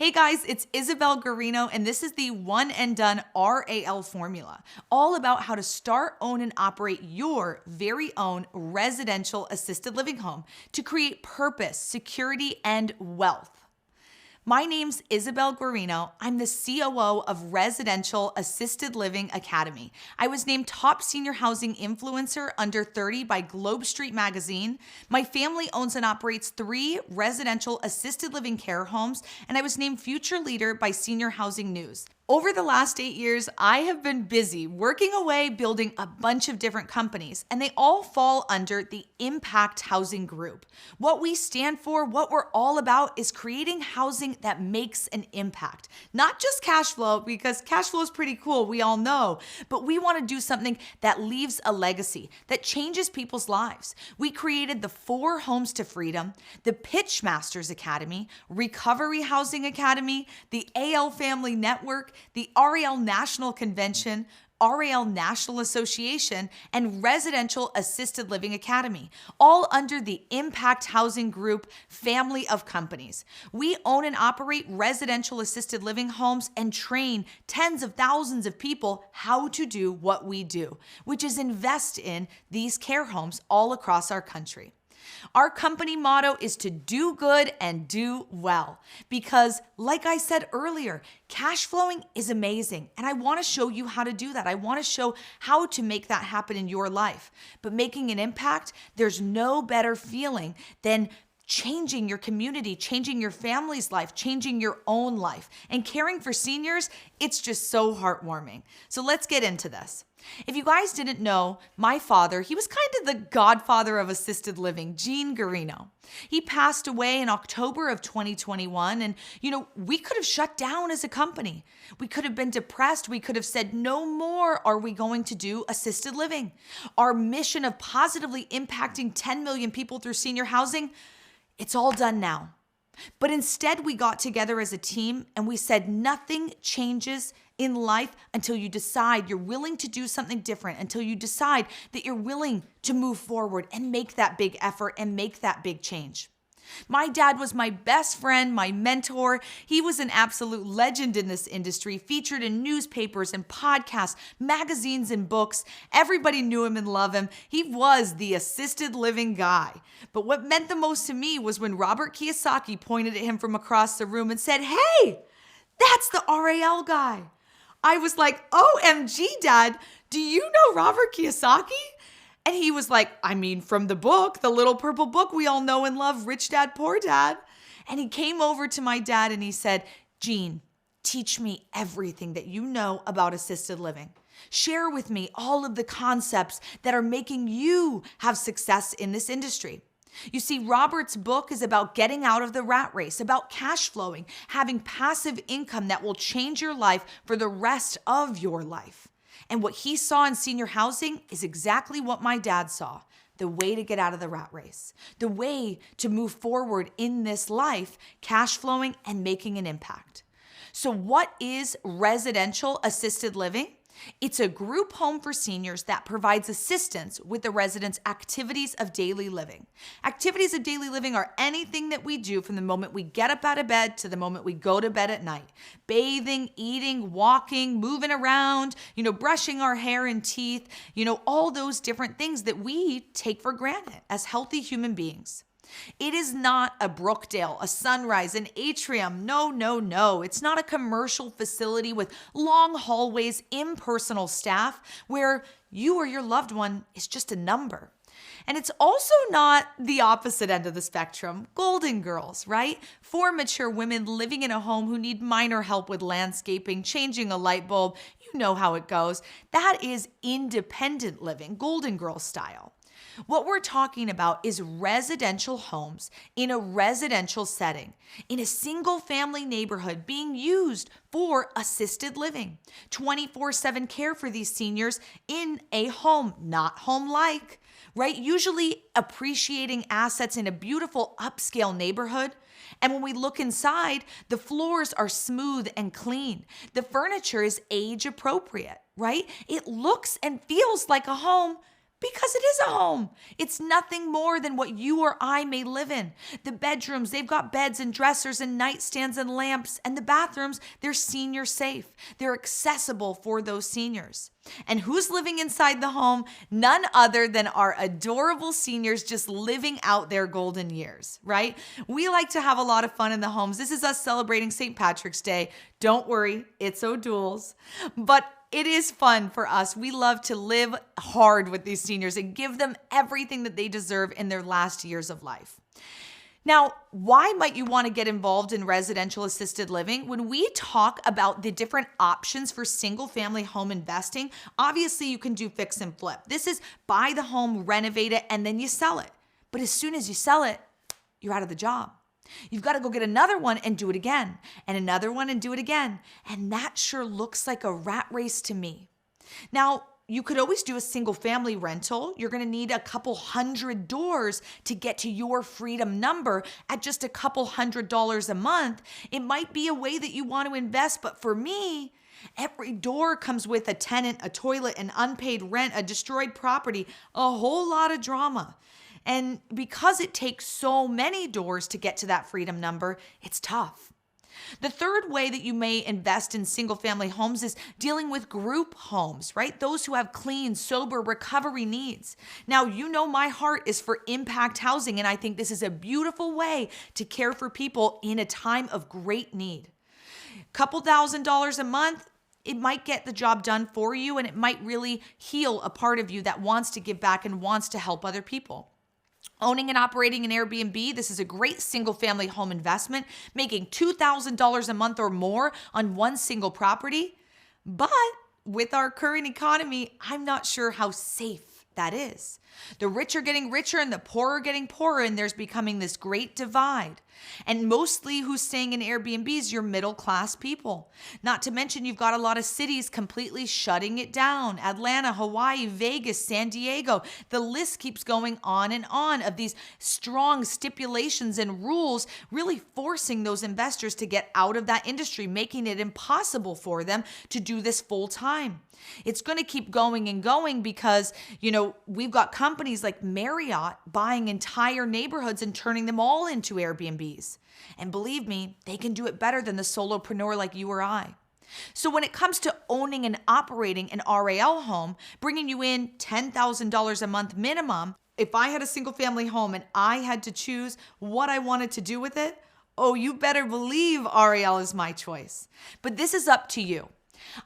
Hey guys, it's Isabelle Guarino, and this is the one and done RAL formula, all about how to start, own, and operate your very own residential assisted living home to create purpose, security, and wealth. My name's Isabelle Guarino. I'm the COO of Residential Assisted Living Academy. I was named Top Senior Housing Influencer Under 30 by Globe Street Magazine. My family owns and operates 3 residential assisted living care homes, and I was named Future Leader by Senior Housing News. Over the last 8 years, I have been busy working away building a bunch of different companies, and they all fall under the Impact Housing Group. What we stand for, what we're all about, is creating housing that makes an impact. Not just cash flow, because cash flow is pretty cool, we all know, but we want to do something that leaves a legacy, that changes people's lives. We created the 4 Homes to Freedom, the Pitch Masters Academy, Recovery Housing Academy, the AL Family Network, the RAL National Convention, RAL National Association, and Residential Assisted Living Academy, all under the Impact Housing Group family of companies. We own and operate residential assisted living homes and train tens of thousands of people how to do what we do, which is invest in these care homes all across our country. Our company motto is to do good and do well because, like I said earlier, cash flowing is amazing, and I want to show you how to do that. I want to show how to make that happen in your life. But making an impact, there's no better feeling than changing your community, changing your family's life, changing your own life. And caring for seniors, it's just so heartwarming. So let's get into this. If you guys didn't know, my father, he was kind of the godfather of assisted living, Gene Guarino. He passed away in October of 2021, and we could have shut down as a company. We could have been depressed. We could have said, no more are we going to do assisted living. Our mission of positively impacting 10 million people through senior housing, it's all done now. But instead, we got together as a team and we said nothing changes in life until you decide you're willing to do something different, until you decide that you're willing to move forward and make that big effort and make that big change. My dad was my best friend, my mentor. He was an absolute legend in this industry, featured in newspapers and podcasts, magazines and books. Everybody knew him and loved him. He was the assisted living guy. But what meant the most to me was when Robert Kiyosaki pointed at him from across the room and said, "Hey, that's the RAL guy." I was like, OMG, Dad, do you know Robert Kiyosaki? And he was like, from the book, the little purple book we all know and love, Rich Dad, Poor Dad. And he came over to my dad and he said, "Gene, teach me everything that you know about assisted living. Share with me all of the concepts that are making you have success in this industry." You see, Robert's book is about getting out of the rat race, about cash flowing, having passive income that will change your life for the rest of your life. And what he saw in senior housing is exactly what my dad saw: the way to get out of the rat race, the way to move forward in this life, cash flowing and making an impact. So what is residential assisted living? It's a group home for seniors that provides assistance with the residents' activities of daily living. Activities of daily living are anything that we do from the moment we get up out of bed to the moment we go to bed at night. Bathing, eating, walking, moving around, brushing our hair and teeth, all those different things that we take for granted as healthy human beings. It is not a Brookdale, a Sunrise, an Atrium. No. It's not a commercial facility with long hallways, impersonal staff where you or your loved one is just a number. And it's also not the opposite end of the spectrum, Golden Girls, right? 4 mature women living in a home who need minor help with landscaping, changing a light bulb. You know how it goes. That is independent living, Golden Girl style. What we're talking about is residential homes in a residential setting, in a single family neighborhood being used for assisted living. 24/7 care for these seniors in a home, not home-like, right? Usually appreciating assets in a beautiful upscale neighborhood. And when we look inside, the floors are smooth and clean. The furniture is age appropriate, right? It looks and feels like a home, Because it is a home. It's nothing more than what you or I may live in. The bedrooms, they've got beds and dressers and nightstands and lamps. And the bathrooms, they're senior safe. They're accessible for those seniors. And who's living inside the home? None other than our adorable seniors just living out their golden years, right? We like to have a lot of fun in the homes. This is us celebrating St. Patrick's Day. Don't worry, it's O'Douls. But it is fun for us. We love to live hard with these seniors and give them everything that they deserve in their last years of life. Now, why might you want to get involved in residential assisted living? When we talk about the different options for single family home investing, obviously you can do fix and flip. This is buy the home, renovate it, and then you sell it. But as soon as you sell it, you're out of the job. You've got to go get another one and do it again, and another one and do it again. And that sure looks like a rat race to me. Now, you could always do a single family rental. You're going to need a couple hundred doors to get to your freedom number at just a couple $100s a month. It might be a way that you want to invest, but for me, every door comes with a tenant, a toilet, an unpaid rent, a destroyed property, a whole lot of drama. And because it takes so many doors to get to that freedom number, it's tough. The third way that you may invest in single family homes is dealing with group homes, right? Those who have clean, sober recovery needs. Now, you know my heart is for impact housing, and I think this is a beautiful way to care for people in a time of great need. Couple $1,000s a month, it might get the job done for you, and it might really heal a part of you that wants to give back and wants to help other people. Owning and operating an Airbnb, this is a great single family home investment, making $2,000 a month or more on one single property. But with our current economy, I'm not sure how safe that is. The rich are getting richer and the poor are getting poorer, and there's becoming this great divide. And mostly who's staying in Airbnbs, you're middle class people. Not to mention you've got a lot of cities completely shutting it down. Atlanta, Hawaii, Vegas, San Diego. The list keeps going on of these strong stipulations and rules really forcing those investors to get out of that industry, making it impossible for them to do this full time. It's going to keep going and going because, we've got companies like Marriott buying entire neighborhoods and turning them all into Airbnbs. And believe me, they can do it better than the solopreneur like you or I. So when it comes to owning and operating an RAL home, bringing you in $10,000 a month minimum, if I had a single family home and I had to choose what I wanted to do with it, oh, you better believe RAL is my choice. But this is up to you.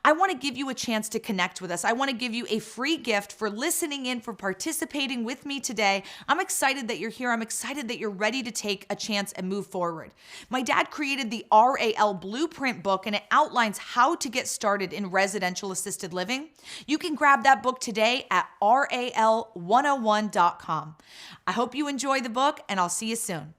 I want to give you a chance to connect with us. I want to give you a free gift for listening in, for participating with me today. I'm excited that you're here. I'm excited that you're ready to take a chance and move forward. My dad created the RAL Blueprint book, and it outlines how to get started in residential assisted living. You can grab that book today at ral101.com. I hope you enjoy the book, and I'll see you soon.